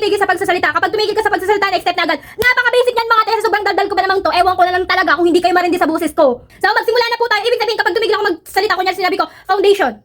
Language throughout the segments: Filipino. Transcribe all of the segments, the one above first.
tumitigil sa pagsasalita. Kapag tumigil ka sa pagsasalita, next step na agad. Napaka-basic yan mga te, sobrang daldal ko ba namang to? Ewan ko na lang talaga kung hindi kayo marindi sa boses ko. So, magsimula na po tayo. Ibig sabihin, kapag tumigil ako magsalita, kunyari sinabi ko, foundation.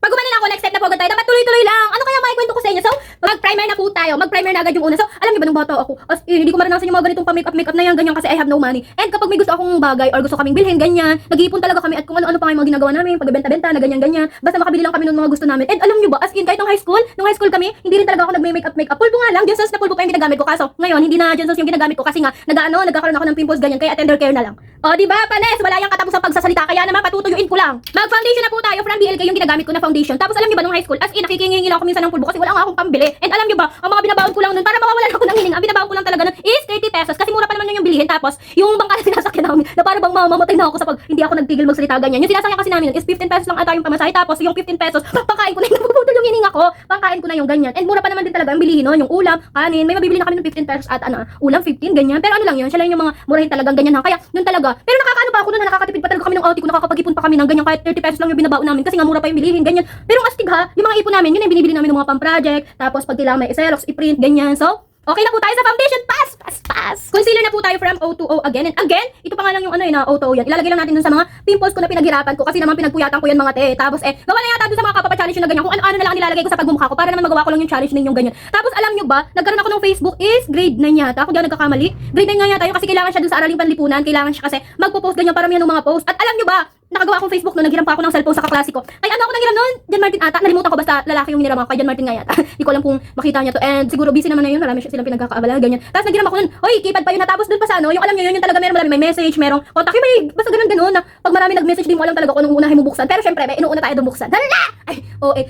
Pag gumanin ako, next step na po agad tayo. Dapat tuloy-tuloy lang. Ano kaya maikwento ko sa inyo? So, mag-primer na po tayo. Mag-primer na agad yung una. So, alam niyo ba nung bata ako, hindi ko maranasan yung mga ganitong pa-makeup na yan, ganyan kasi I have no money. And kapag may gusto akong bagay or gusto kaming bilhin, ganyan, nag-iipon talaga kami at kung ano-ano pa yung mga ginagawa namin, pagbebenta-benta na ganyan-ganyan. Basta makabili lang kami ng mga gusto namin. And alam niyo ba, as in, kahit nung high school kami, hindi rin talaga ako nagme-makeup. Pulbo nga lang, Johnson's na pulbo pa yung ginagamit ko. Kaso, ngayon, hindi na Johnson's yung ginagamit ko kasi nga, nagkakaroon ako ng pimples ganyan, kaya tender care na lang. O, di ba, panes, wala yang katapos ang pagsasalita, kaya naman patutuyuin ko lang. Mag-foundation na po tayo, from BLK yung ginagamit ko na foundation. Tapos alam niyo ba nung high school, as in, nakikingi lang ako minsan ng pulbo kasi wala nga akong pambili. And alam niyo ba, ang mga binabaon ko lang nun, para mawawalan ako ng hininga, ang binabaon ko lang talaga nun is 30 pesos kasi mura pa naman yung bilihin. Tapos, yung bangka na sinasakyan namin, na para bang mamamatay na ako sa pag hindi ako nagtigil magsalita ganyan. Yung sinasakyan kasi namin is 15 pesos lang ata yung pamasahe. Tapos, yung 15 pesos, pangkain ko na yung napuputol yung hininga ko. Pangkain ko na yung ganyan. And mura pa naman din talaga ang bilihin nun, yung ulam, kanin. May mabibili na kami ng 15 pesos at ulam 15, ganyan. Pero ano lang yun, siya lang yung mga murahin talagang ganyan ha. Kaya, yun talaga. Pero nakakaano pa ako nun, nakakatipid pa talaga kami ng outing ko, nakakapag-ipon pa kami ng ganyan kahit 30 pesos lang yung binabaon namin kasi nga mura pa yung bilihin, ganyan. Pero ang astig ha, yung mga ipon namin, yun yung binibili namin ng mga pang-project, tapos pag kailangan may i-xerox, i-print, ganyan. So, okay na po tayo sa foundation. Pass. Concealer na po tayo from O2O again and again. Ito pa nga lang yung na O2O yan. Ilalagay lang natin dun sa mga pimples ko na pinaghirapan ko kasi naman pinagpuyatan ko yan mga te. Tapos gawa na yata dun sa mga kapapa-challenge na ganyan. Kung ano-ano na lang nilalagay ko sa pagmumukha ko para naman magawa ko lang yung challenge ninyong ganyan. Tapos alam nyo ba, nagkaroon ako ng Facebook is grade 9 yata. Kung di ako nagkakamali. Grade 9 nga yata yun kasi kailangan siya dun sa Araling Panlipunan. Kailangan siya kasi magpo-post ganyan para yan ng mga post. At alam nyo ba, nakagawa akong Facebook noon, naghiram pa ako ng cellphone sa kaklase ko. Kaya ano ako naghiram noon? John Martin ata. Nalimutan ko basta lalaki yung hiniram ako. Kay John Martin nga yata. Hindi ko alam kung makita niya to. And siguro busy naman na yun. Marami silang pinagkakaabala. Ganyan. Tapos naghiram ako noon. Hoy, keypad pa yun. Tapos dun pa sa yung alam niyo yun, yung talaga meron may message, merong contact. Yung may basta ganun na pag marami nag-message, di mo alam talaga kung anong unahin mo buksan. Pero syempre, may inuuna tayo buksan. Hala! Ay,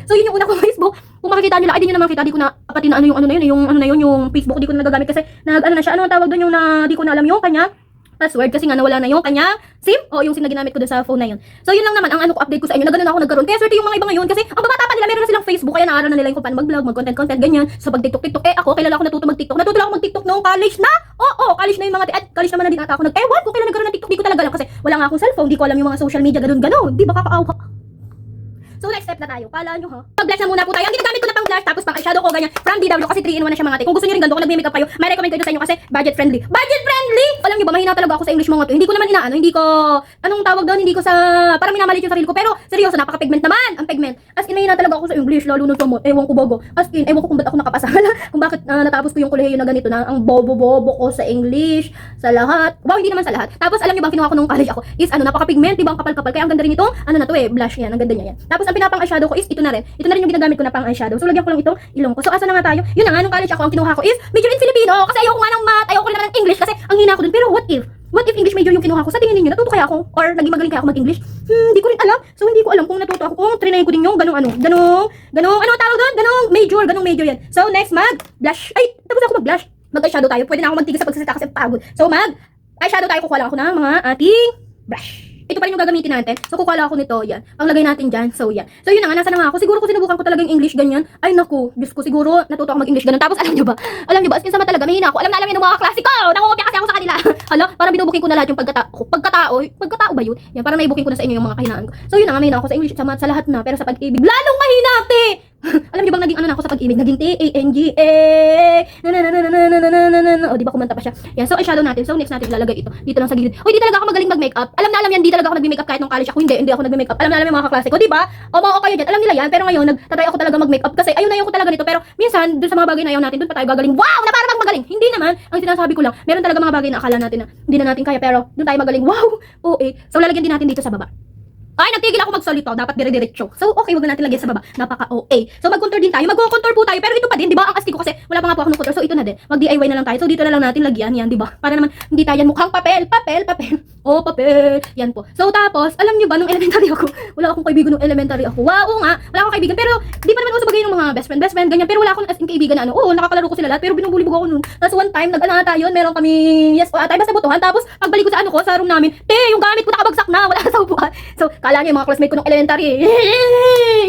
so yun yung una kong Facebook. Kung makikita niyo lang, di niyo na makita, di ko na pati na yung Facebook, di ko na nagagamit kasi na siya. Ano ang tawag doon yung di ko na alam yung kanya password kasi nga nawala na yung kanya SIM o yung SIM na ginamit ko dun sa phone na yun. So yun lang naman ang ko update ko sa inyo na ganun ako nagkaroon. Kaya swerte yung mga iba ngayon kasi ang babata pa nila meron na silang Facebook kaya naaral na nila yung kung paano mag-vlog, mag-content ganyan. So pag TikTok ako kilala ako natuto mag-TikTok. Natuto lang ako mag-TikTok noong college na. College na yung mga at college naman na din ata ako ewan ko kailan nagkaroon ng TikTok, di ko talaga alam kasi wala nga akong cellphone, di ko alam yung mga social media ganun. Di ba kakaawa? So next step na tayo. Kala nyo ha? Mag-blush na muna po tayo. Ang ginagamit ko na pang blush tapos pang eyeshadow ko ganyan. From DW kasi 3-in-1 na siya mga ate. Kung gusto niyo rin ganito, kung nagme-makeup kayo, may recommend ko ito sa inyo kasi budget friendly. Budget friendly! Alam niyo ba, mahina talaga ako sa English mga to. Hindi ko naman hindi ko anong tawag doon, hindi ko sa parang minamalit yung sarili ko. Pero seryoso, napaka-pigment naman ang pigment. As in, mahina talaga ako sa English lalo nung tumot. Ewan ko bago. As in, ewan ko kung ba't ako nakapasa. Kung bakit natapos ko yung kolehiyo na ganito na ang bobo-bobo ko sa English, sa lahat. Wow, hindi naman sa lahat. Tapos alam niyo ba, kinuha ko nung college ako is napaka-pigment, di ba ang kapal-kapal. Kaya ang ganda rin ito. Na to blush yan, ang ganda niya yan. Tapos ang pinapang eyeshadow ko is ito na rin yung ginagamit ko na pang eyeshadow. So lagyan ko lang itong ilong ko. So asa na nga tayo? Yun na nga, nung college ako, ang kinuha ko is major in Filipino kasi ayoko nga ng math, ayoko rin naman ng English kasi ang hina ko dun. Pero what if English major yung kinuha ko? Sa tingin niyo natuto kaya ako or naging magaling kaya ako mag-English? Hindi ko rin alam. So hindi ko alam kung natuto ako, kung trinayin ko din yung ganong tawag doon? Ganong major yan. So next blush. Ay, tapos ako mag-blush. Mag-eyeshadow tayo. Pwede na ako magtigil sa pagsasalita kasi pagod. So eyeshadow tayo, kukuha lang ako ng mga ating brush. Ito pa rin yung gagamitin natin. So, kukuha ako nito, yan. Panglagay natin dyan. So, yan. So, yun na nga, nasa na nga ako. Siguro ko sinubukan ko talaga yung English, ganyan. Ay, naku. Diyos ko, siguro natuto ako mag-English, ganun. Tapos, alam nyo ba, as in sama talaga, mahina ako. Alam na alam yun ng mga klase ko. Nangungopia kasi ako sa kanila. Hala, parang binubukin ko na lahat yung pagkatao ba yun? Yan, parang naibukin ko na sa inyo yung mga kahinaan ko. So, yun na nga, mahina ako sa English, sa lahat na. Pero sa pag-ibig, lalong mahina, te! Alam niyo bang naging na ako sa pag-ibig? Naging T-A-N-G-A. O, di ba kumanta pa siya? Yan, so eyeshadow natin. So next natin ilalagay ito. Dito lang sa gilid. Hoy, di talaga ako magaling mag-makeup. Alam na alam yan, di talaga ako nagme-makeup kahit nung college ako. Hindi ako nagme-makeup. Alam na alam yung mga kaklase ko, di ba? O mga kayo dyan, alam nila yan. Pero ngayon, nagtatry ako talaga mag-makeup kasi ayun na yung ko talaga nito. Pero minsan, dun sa mga bagay na ayaw natin, dun pa tayo gagaling. Wow! Na parang magaling. Hindi naman. Ang sinasabi ko lang, meron talaga mga bagay na akala natin na hindi na natin kaya. Pero dun tayo magaling. Wow! So lalagyan din natin dito sa baba. Ay, nagtigil ako magsalita. Dapat dire-diretso. So, okay, wag na natin lagyan sa baba. Napaka-OA. So, mag-contour din tayo. Mag-contour po tayo. Pero ito pa din, di ba? Ang astig ko kasi wala pa nga po ako ng contour. So, ito na din. Mag-DIY na lang tayo. So, dito na lang natin lagyan. Yan, di ba? Para naman, hindi tayo yan mukhang papel. Papel. Yan po. So, tapos, alam nyo ba, nung elementary ako, wala akong kaibigan nung elementary ako. Wow, nga. Wala akong kaibigan. Pero, di pa naman uso bagay ng mga best friend, ganyan. Pero wala akong as in kaibigan na nakakalaro ko sila lahat. Pero binubulibog ako nun. Tapos, one time, nag-anata yun. Meron kami, basta botohan. Tapos, pagbalik ko sa room namin, yung gamit ko nakabagsak na. Wala na sa upuan. So, kala niyo yung mga classmate ko elementary.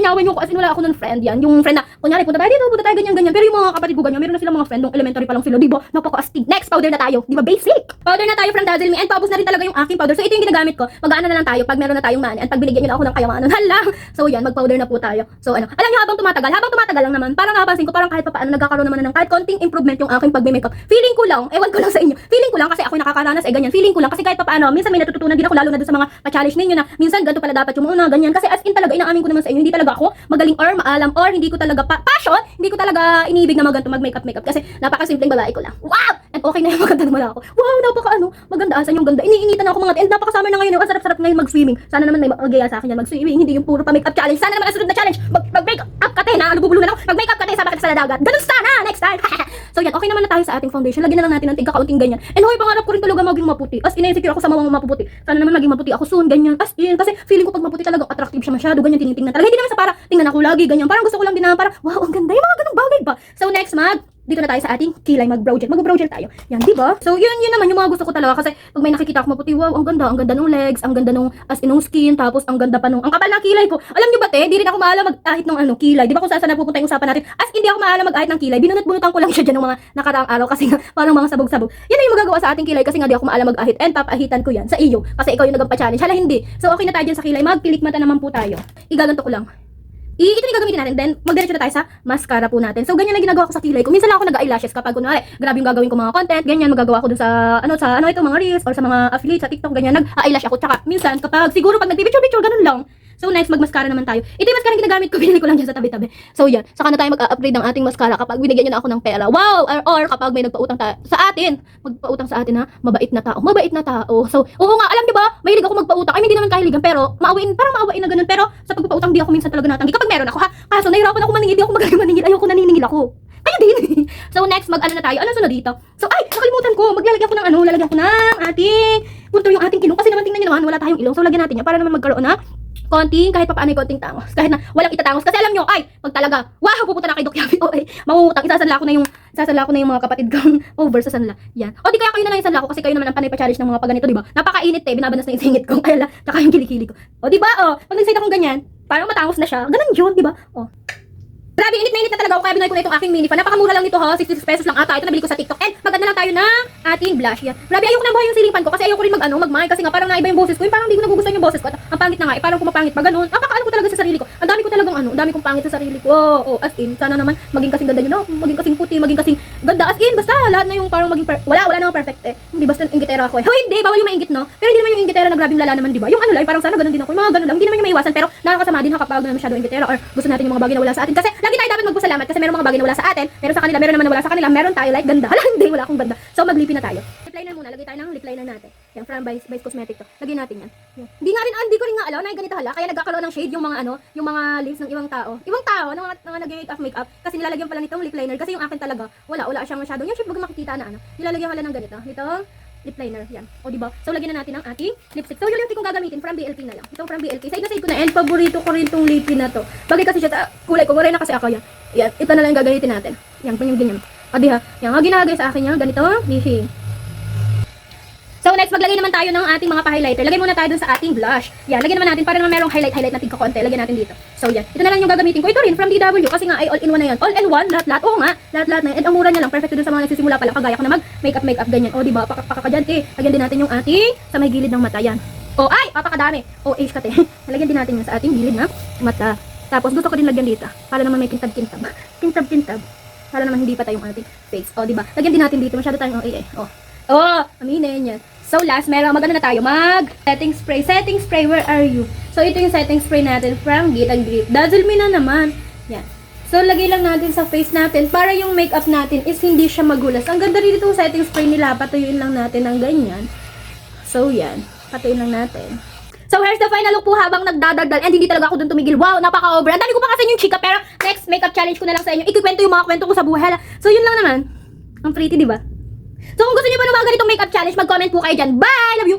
Inawin ko kasi wala ako ng friend yan. Yung friend na, kunyari, punta tayo dito, ganyan. Pero yung mga kapatid ko ganyan, meron na silang mga friend nung elementary pa lang sila, di ba? Napaka-astig. Next, powder na tayo. Di ba? Basic. Powder na tayo from Dazzle Me. And paubos na rin talaga yung aking powder. So ito yung ginagamit ko. Mag-aano na lang tayo pag meron na tayong money. At pag binigyan niyo na ako ng kayamanan, hala. So yan, mag-powder na po tayo. So ano, alam niyo habang tumatagal lang naman, parang napansin ko parang kahit papaano nagkakaroon naman ng kahit konting improvement yung aking pagme-makeup. Feeling ko lang, ewan ko lang sa inyo. Feeling ko lang kasi ako nakakaranas ganyan. Feeling ko lang kasi kahit papaano, minsan may natututunan din ako lalo na doon sa mga pa-challenge ninyo na minsan ganito pala dapat yung una, ganyan. Kasi as in talaga inaamin ko naman sa inyo, hindi talaga ako magaling or maalam or hindi ko talaga passion, hindi ko talaga iniibig na maganto mag-makeup kasi napakasimpleng babae ko lang. Wow! And okay na yung maganda naman ako. Wow, maganda asan yung ganda. Iniinitan ako mga and napaka-summer na ngayon. Ang sarap-sarap ngayon mag-swimming. Sana naman may mag-gaya sa akin yan mag-swimming, hindi yung puro pa-makeup challenge. Sana naman ang sunod na challenge, mag-makeup ka tayo na, lububulunan ako. Mag-makeup ka tayo sama kita sa dagat. Ganun sana next time. So yan, okay naman na tayo sa ating foundation. Lagyan na lang natin ng tigka-kaunting ganyan. And hoy, pangarap ko rin talaga maging maputi. As in, insecure ako sa mga mapuputi. Sana naman maging maputi ako soon, ganyan. As in, kasi feeling ko pag maputi talaga attractive siya masyado, ganyan tinitingnan talaga. Hindi naman sa para tingnan ako lagi ganyan. Parang gusto ko lang din na parang wow, ang ganda. Yung mga ganung bagay ba. So next dito na tayo sa ating kilay, mag-brow gel. Mag-brow gel tayo. Yan, di ba? So, yun naman yung mga gusto ko talaga kasi pag may nakikita ako maputi, wow, ang ganda ng legs, ang ganda nung as in nung skin, tapos ang ganda pa nung ang kapal ng kilay ko. Alam niyo ba, di rin ako maalam mag-ahit ng kilay. Di ba kung saan napupunta yung usapan natin? As in, di ako maalam mag-ahit ng kilay. Binunot-bunutan ko lang siya dyan ng mga nakaraang araw kasi nga, parang mga sabog-sabog. Yan na yung magagawa sa ating kilay kasi nga di ako maalam mag-ahit and papahitan ko yan sa iyo kasi ikaw yung nagpa-challenge. Hala, hindi. So, okay na tayo dyan sa kilay. Magpilik mata naman po tayo. Igaganto ko lang. Ito yung gagamitin natin, then magdiretso na tayo sa mascara po natin. So ganyan lang ginagawa ko sa kilay ko. Minsan lang ako nag-eyelashes kapag kunwari, grabe yung gagawin ko mga content, ganyan magagawa ko dun sa ito mga reels or sa mga affiliate sa TikTok, ganyan nag-eyelash ako. Tsaka minsan kapag siguro pag nagpipicture ganun lang. So next, mag-mascara naman tayo. Ito yung mascara ginagamit ko, binili ko lang dyan sa tabi-tabi. So yan, saka na tayo mag-upgrade ng ating mascara kapag binigyan nyo na ako ng pera. Wow! Or kapag may nagpautang sa atin, magpautang sa atin na mabait na tao. Mabait na tao. So, oo nga, alam nyo ba, mahilig ako magpautang. I mean, hindi naman kahiligan, pero parang maawain na ganun. Pero sa pagpapautang, di ako minsan talaga natanggi. Kapag meron ako ha, kaso nahirapan ako maningil, di ako magaling maningil. Ayoko naniningil ako. Kayo din. So next, na tayo. Ano sunod dito? So, nakalimutan ko. Lalagyan ko ng ating punto yung ating ilong. Kasi naman tingnan nyo naman, wala tayong ilong. So, lagyan natin yan para naman magkaroon na konting, kahit pa paano yung konting tangos. Kahit na walang itatangos. Kasi alam nyo, pag talaga, wow, pupunta na kay Doc Yavi. Mangungutang. Isasanla ko na yung mga kapatid kong over sa sanla. Yan. O di kaya kayo na lang yung sanla ko kasi kayo naman ang panay pa-challenge ng mga paganito, di ba? Napakainit binabanas na yung singit ko. Kaya tsaka yung kilikili ko. O di ba? Pag nag-side akong ganyan, parang matangos na siya. Ganun yun, di ba? Grabe, init na talaga ako kaya binay ko na itong aking mini fan. Napakamura lang nito 66 pesos lang ata. Ito nabili ko sa TikTok. And maganda lang tayo ng ating blush. Yan. Grabe, ayoko na buhay yung ceiling fan ko kasi ayoko rin mag-mic kasi nga parang naiba yung boses ko. Yung parang hindi ko nagugustuhan yung boses ko. At ang pangit na nga, parang kumapangit pa ganun. Napakaalam ko talaga sa sarili ko. Ang dami ko talagang ang dami kong pangit sa sarili ko. As in, sana naman maging kasing ganda yun, maging kasing puti, maging kasing ganda. As in, basta lahat na yung parang maging wala namang perfect Hindi basta ingitera ako hindi, bawal yung maingit, no? Pero hindi naman yung ingitera na grabing lala naman, di ba? Yung lang, parang sana ganun din ako. Yung mga ganun lang, hindi naman yung maiwasan, pero nakakasama din kapag na masyado ingitera or gusto natin yung mga bagay na wala sa atin. Kasi lagi tayo dapat magpasalamat kasi meron mga bagay na wala sa atin, pero sa kanila meron naman na wala sa kanila, meron tayo like ganda. Hala, hindi, wala akong ganda. So maglipin na tayo. Lip liner muna, lagay tayo ng lip liner natin. Yan, from Vice Cosmetic to. Lagyan natin yan. Hindi ko rin nga alam na ganito hala, kaya nagkakaroon ng shade yung mga yung mga lips ng ibang tao. Ibang tao na mga nag-makeup kasi nilalagyan pala nitong lip liner kasi yung akin talaga wala siyang masyado. Yan siya makikita na nilalagyan pala ng ganito. Nitong lip liner, yan. O diba? So lagyan na natin ang ating lipstick. So yung lipstick kong gagamitin from BLT na lang. Itong from BLT. Side na side ko na and paborito ko rin tong lippy na to. Bagay kasi siya sa kulay ko. Kulay na kasi ako yan. Yan, ito na lang yung gagamitin natin. Yan, ganyan. O diha. Yan, ang ginagay sa akin yan. Ganito. Hihi. So next, maglagay naman tayo ng ating mga pa-highlighter. Lagay muna tayo dun sa ating blush. Yan, lagyan naman natin para naman merong highlight na tigka konti. Lagyan natin dito. So yan, ito na lang yung gagamitin ko. Ito rin from DW kasi nga ay all-in-one na yan. All-in-one, lahat-lahat. Oo nga, lahat-lahat na yan. And ang mura niya lang, perfect dun sa mga nagsisimula pa lang. Kagaya ko na mag-makeup ganyan. O diba, pakakadyante. Lagyan din natin yung ating sa may gilid ng mata. Yan. Papakadami. Age ka te. Lagyan din natin yan sa ating gilid ng mata. Tapos gusto ko din lagyan dito. Para naman may kintab-kintab. Kintab-kintab. Para naman hindi pa tayong ating face. O diba, lagyan din natin dito. Masyado tayong aminin yan. So last, maganda na tayo. Setting spray. Setting spray, where are you? So ito yung setting spray natin from Git and Grit. Dazzle me na naman. Yan. So lagay lang natin sa face natin para yung makeup natin is hindi siya magulas. Ang ganda rin itong setting spray nila. Patuyuin lang natin ng ganyan. So yan. Patuyuin lang natin. So here's the final look po habang nagdadagdal and hindi talaga ako dun tumigil. Wow, napaka-over. Ang dami ko pa kasi yung chika pero next makeup challenge ko na lang sa inyo. Ikikwento yung mga kwento ko sa buhay. So yun lang naman. Ang pretty, diba? So kung gusto niyo pa ng mga ganitong makeup challenge, mag-comment po kayo dyan. Bye! Love you!